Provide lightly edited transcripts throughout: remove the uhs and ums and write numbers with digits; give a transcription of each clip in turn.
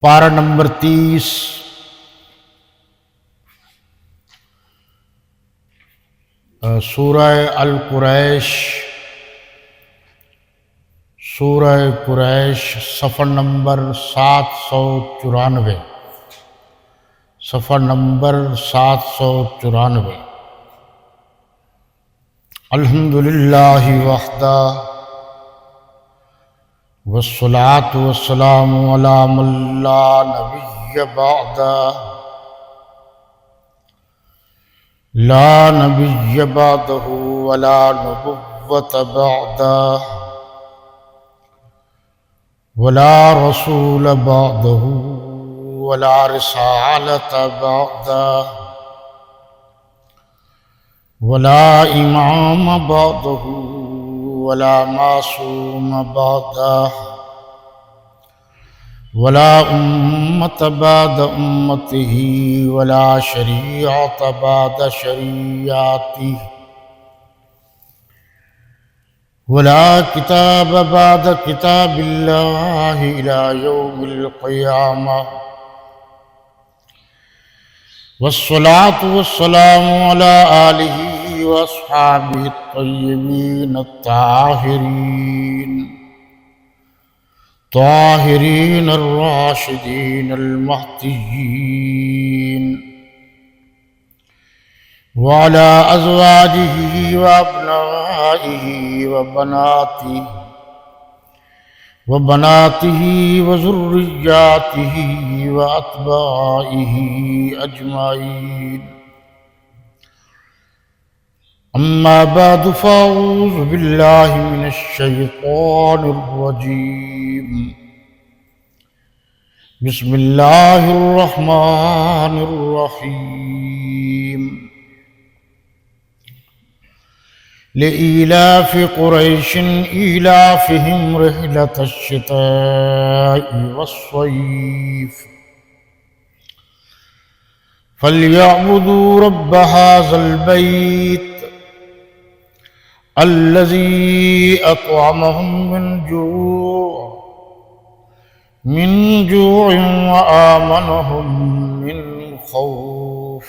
پارہ نمبر 30 سورہ القریش صفحہ نمبر 794 الحمدللہ وحدہ والصلاة والسلام علی من لا نبی بعدہ لا نبی بعدہ ولا نبوۃ بعدہ ولا رسول بعدہ ولا رسالۃ بعدہ ولا امام بعدہ ولا معصوم بعدہ ولا امت بعد امتہ ولا شریعت بعد شریعتہ ولا کتاب بعد کتاب اللہ الى یوم القیامہ والصلاة والسلام علی آلہ واصحابہ الطیبین الطاہرین الراشدین المہدیین وعلی ازواجہ وابنائہ وبناتہ وذریاتہ واتباعہ اجمعین اما بعد فاعوذ باللہ من الشیطان الرجیم بسم اللہ الرحمن الرحیم لإيلاف قريش إيلافهم رحلة الشتاء والصيف فليعبدوا رب هذا البيت الذي أطعمهم من جوع وآمنهم من خوف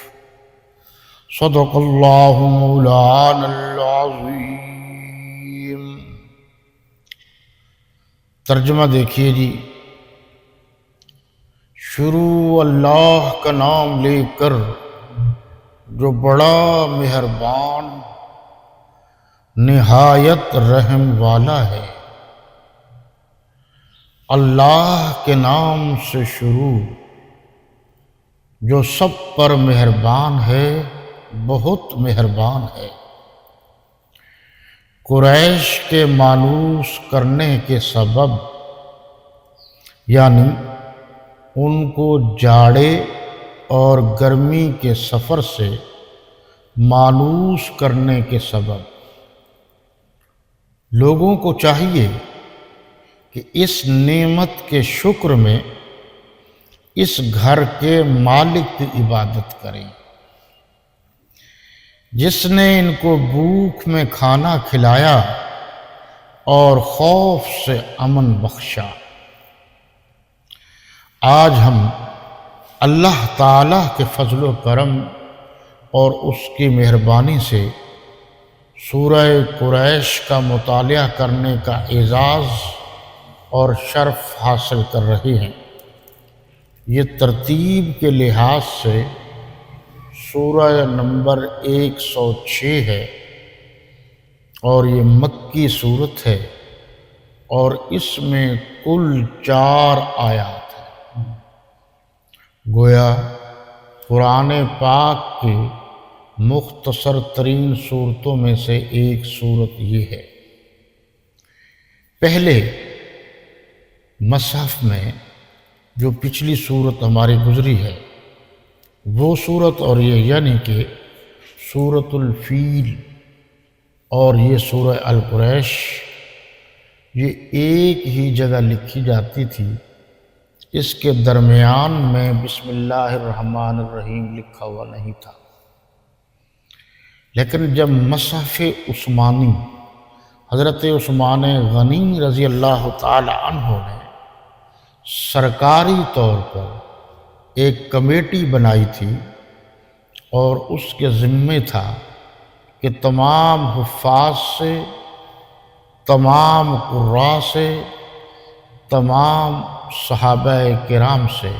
صدق اللہ مولانا العظیم۔ ترجمہ دیکھیے جی، شروع اللہ کا نام لے کر جو بڑا مہربان نہایت رحم والا ہے۔ اللہ کے نام سے شروع جو سب پر مہربان ہے، بہت مہربان ہے۔ قریش کے مانوس کرنے کے سبب، یعنی ان کو جاڑے اور گرمی کے سفر سے مانوس کرنے کے سبب، لوگوں کو چاہیے کہ اس نعمت کے شکر میں اس گھر کے مالک کی عبادت کریں جس نے ان کو بھوک میں کھانا کھلایا اور خوف سے امن بخشا۔ آج ہم اللہ تعالیٰ کے فضل و کرم اور اس کی مہربانی سے سورہ قریش کا مطالعہ کرنے کا اعزاز اور شرف حاصل کر رہے ہیں۔ یہ ترتیب کے لحاظ سے سورہ نمبر 106 ہے اور یہ مکی صورت ہے اور اس میں کل 4 آیات ہیں۔ گویا قرآن پاک کی مختصر ترین صورتوں میں سے ایک صورت یہ ہے۔ پہلے مصحف میں جو پچھلی صورت ہماری گزری ہے وہ صورت اور یہ یعنی کہ سورۃ الفیل اور یہ سورہ القریش یہ ایک ہی جگہ لکھی جاتی تھی، اس کے درمیان میں بسم اللہ الرحمن الرحیم لکھا ہوا نہیں تھا۔ لیکن جب مصحف عثمانی حضرت عثمان غنی رضی اللہ تعالی عنہ نے سرکاری طور پر ایک کمیٹی بنائی تھی اور اس کے ذمے تھا کہ تمام حفاظ سے، تمام قراء سے، تمام صحابہ کرام سے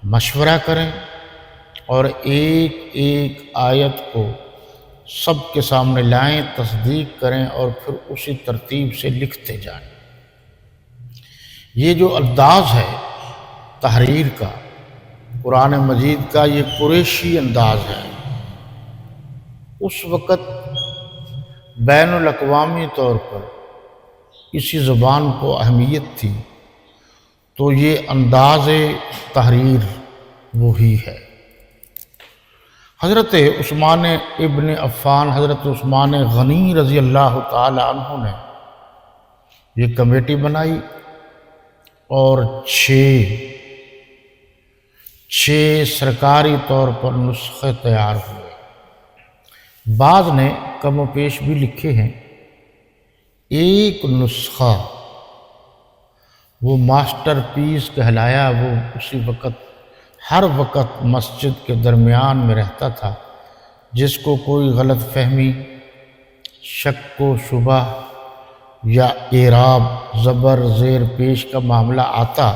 مشورہ کریں اور ایک ایک آیت کو سب کے سامنے لائیں، تصدیق کریں اور پھر اسی ترتیب سے لکھتے جائیں۔ یہ جو انداز ہے تحریر کا قرآن مجید کا، یہ قریشی انداز ہے۔ اس وقت بین الاقوامی طور پر اسی زبان کو اہمیت تھی، تو یہ انداز تحریر وہی ہے۔ حضرت عثمان ابن عفان، حضرت عثمان غنی رضی اللہ تعالی عنہ نے یہ کمیٹی بنائی اور چھ سرکاری طور پر نسخے تیار ہوئے۔ بعض نے کم و بیش بھی لکھے ہیں۔ ایک نسخہ وہ ماسٹر پیس کہلایا، وہ اسی وقت ہر وقت مسجد کے درمیان میں رہتا تھا۔ جس کو کوئی غلط فہمی، شک و شبہ یا اعراب، زبر زیر پیش کا معاملہ آتا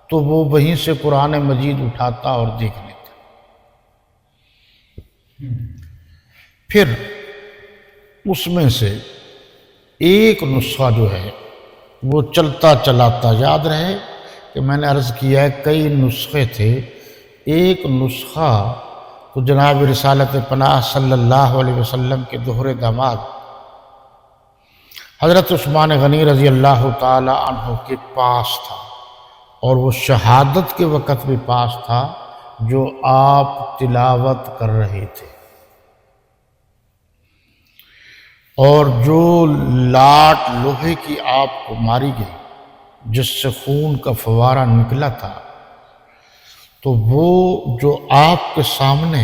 تو وہ وہیں سے قرآن مجید اٹھاتا اور دیکھ لیتا۔ پھر اس میں سے ایک نسخہ جو ہے وہ چلتا چلاتا، یاد رہے کہ میں نے عرض کیا ہے کئی نسخے تھے، ایک نسخہ تو جناب رسالت پناہ صلی اللہ علیہ وسلم کے دوہرے داماد حضرت عثمان غنی رضی اللہ تعالی عنہ کے پاس تھا، اور وہ شہادت کے وقت بھی پاس تھا جو آپ تلاوت کر رہے تھے، اور جو لاٹ لوہے کی آپ کو ماری گئی جس سے خون کا فوارہ نکلا تھا، تو وہ جو آپ کے سامنے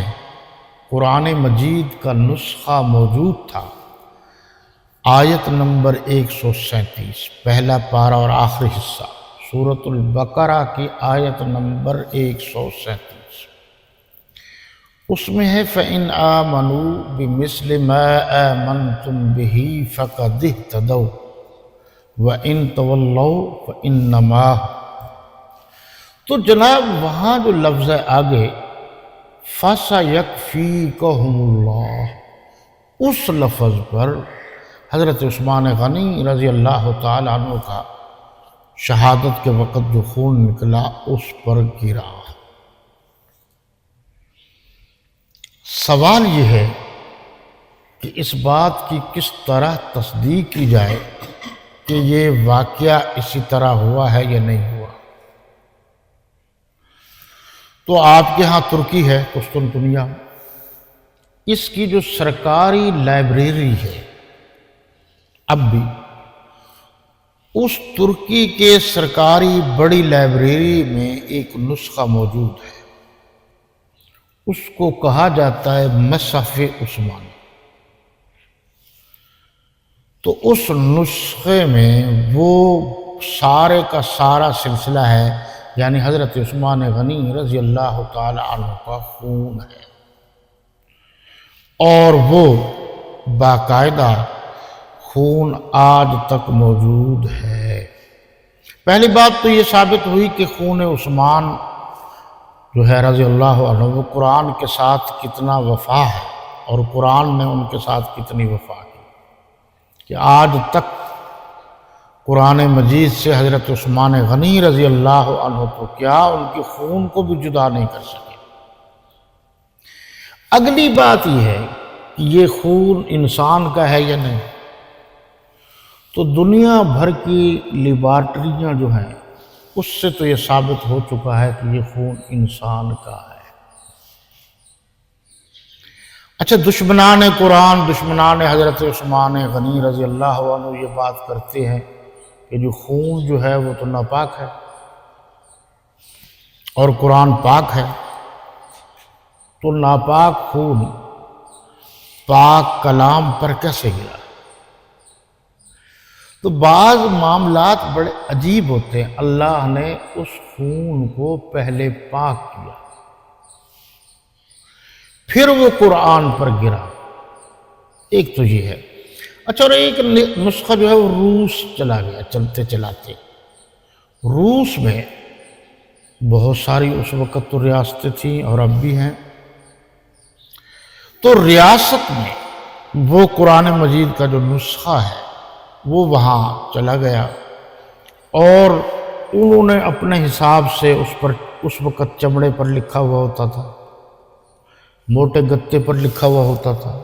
قرآن مجید کا نسخہ موجود تھا، آیت نمبر 137، پہلا پارہ اور آخری حصہ سورۃ البقرہ کی آیت نمبر 137، اس میں ہے فَإِنْ آمَنُوا بِمِثْلِ مَا آمَنْتُمْ بِهِ فَقَدِ اهْتَدَوْا وَإِنْ تَوَلَّوْا فَإِنَّمَا۔ تو جناب وہاں جو لفظ ہے آگے فَسَيَكْفِيكَهُمُ اللَّهُ، اس لفظ پر حضرت عثمان غنی رضی اللہ تعالی عنہ کا شہادت کے وقت جو خون نکلا اس پر گرا۔ سوال یہ ہے کہ اس بات کی کس طرح تصدیق کی جائے کہ یہ واقعہ اسی طرح ہوا ہے یا نہیں ہوا۔ تو آپ کے ہاں ترکی ہے قسطنطنیہ، اس کی جو سرکاری لائبریری ہے اب بھی، اس ترکی کے سرکاری بڑی لائبریری میں ایک نسخہ موجود ہے، اس کو کہا جاتا ہے مصحف عثمانی۔ تو اس نسخے میں وہ سارے کا سارا سلسلہ ہے، یعنی حضرت عثمان غنی رضی اللہ تعالی عنہ کا خون ہے، اور وہ باقاعدہ خون آج تک موجود ہے۔ پہلی بات تو یہ ثابت ہوئی کہ خون عثمان جو ہے رضی اللہ عنہ، وہ قرآن کے ساتھ کتنا وفا ہے، اور قرآن نے ان کے ساتھ کتنی وفا کی کہ آج تک قرآن مجید سے حضرت عثمان غنی رضی اللہ عنہ تو کیا ان کے خون کو بھی جدا نہیں کر سکے۔ اگلی بات یہ ہے کہ یہ خون انسان کا ہے یا نہیں۔ تو دنیا بھر کی لیبارٹریاں جو ہیں اس سے تو یہ ثابت ہو چکا ہے کہ یہ خون انسان کا ہے۔ اچھا، دشمنان قرآن، دشمنان حضرت عثمان غنی رضی اللہ عنہ یہ بات کرتے ہیں کہ جو خون جو ہے وہ تو ناپاک ہے اور قرآن پاک ہے، تو ناپاک خون پاک کلام پر کیسے گرا؟ تو بعض معاملات بڑے عجیب ہوتے ہیں، اللہ نے اس خون کو پہلے پاک کیا، پھر وہ قرآن پر گرا، ایک تو یہ ہے۔ اچھا، اور ایک نسخہ جو ہے وہ روس چلا گیا، چلتے چلاتے روس میں بہت ساری اس وقت تو ریاستیں تھیں اور اب بھی ہیں، تو ریاست میں وہ قرآن مجید کا جو نسخہ ہے وہ وہاں چلا گیا، اور انہوں نے اپنے حساب سے اس پر اس وقت چمڑے پر لکھا ہوا ہوتا تھا، موٹے گتے پر لکھا ہوا ہوتا تھا،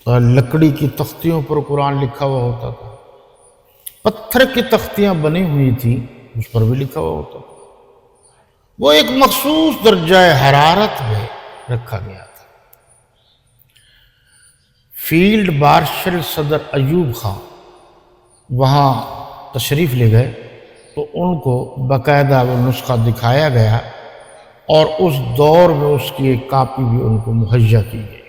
لکڑی کی تختیوں پر قرآن لکھا ہوا ہوتا تھا، پتھر کی تختیاں بنی ہوئی تھیں اس پر بھی لکھا ہوا ہوتا تھا، وہ ایک مخصوص درجہ حرارت میں رکھا گیا تھا۔ فیلڈ مارشل صدر ایوب خان وہاں تشریف لے گئے تو ان کو باقاعدہ وہ نسخہ دکھایا گیا، اور اس دور میں اس کی ایک کاپی بھی ان کو مہیا کی گئی۔